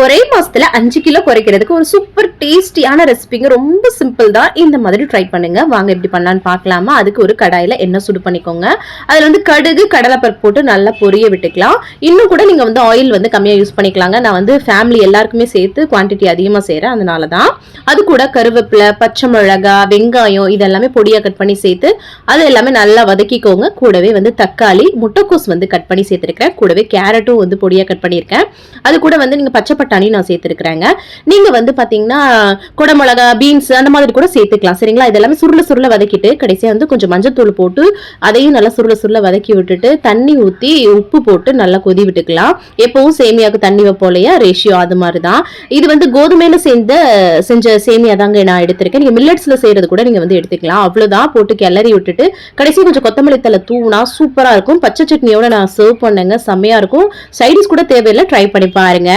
ஒரே மாசத்துல 5 கிலோ குறைக்கிறதுக்கு ஒரு சூப்பர் டேஸ்டியான ரெசிபிங்க. ரொம்ப சிம்பிள் தான். இந்த மாதிரி ட்ரை பண்ணுங்க. வாங்க எப்படி பண்ணலான்னு பார்க்கலாமா? அதுக்கு ஒரு கடாயில எண்ணெய் சுடு பண்ணிக்கோங்க. அதுல வந்து கடுகு, கடலைப்பருப்பு போட்டு நல்லா பொரிய விட்டுக்கலாம். இன்னும் கூட நீங்க வந்து ஆயில் வந்து கம்மியா யூஸ் பண்ணிக்கலாங்க. நான் வந்து ஃபேமிலி எல்லாருக்குமே சேர்த்து குவான்டிட்டி அதிகமா செய்றேன், அதனால தான். அது கூட கருவேப்பிலை, பச்சை மிளகாய், வெங்காயம் இதெல்லாமே பொடியா கட் பண்ணி சேர்த்து அது எல்லாமே நல்லா வதக்கிக்கோங்க. கூடவே வந்து தக்காளி, முட்டைக்கோஸ் வந்து கட் பண்ணி சேர்த்திருக்கேன். கூடவே கேரட்டும் வந்து பொடியா கட் பண்ணியிருக்கேன். அது கூட வந்து நீங்க பச்சை பட்டாணி நான் சேர்த்திருக்கிறேங்க. நீங்க வந்து பாத்தீங்கன்னா குடமிளகா, பீன்ஸ் அந்த மாதிரி கூட சேர்த்துக்கலாம். சரிங்களா? இதெல்லாமே சுருள வதக்கிட்டு கடைசியா வந்து கொஞ்சம் மஞ்சத்தூள் போட்டு அதையும் நல்லா சுருள வதக்கி விட்டுட்டு தண்ணி ஊத்தி உப்பு போட்டு நல்லா கொதி விட்டுக்கலாம். எப்பவும் சேமியாவுக்கு தண்ணி வைப்போம் இல்லையா, ரேஷியோ அது மாதிரிதான். இது வந்து கோதுமையில செஞ்ச சேமியா தாங்க நான் எடுத்திருக்கேன். நீங்க மில்லட்ஸ்ல செய்யறது கூட நீங்க வந்து எடுத்துக்கலாம். அவ்வளவுதான். போட்டு கிளறி விட்டுட்டு கடைசி கொஞ்சம் கொத்தமல்லி தலை தூவுனா சூப்பரா இருக்கும். பச்சை சட்னியோட நான் சர்வ் பண்ணேங்க. செம்மையா இருக்கும். சைடிஸ் கூட தேவையில்லை. ட்ரை பண்ணி பாருங்க.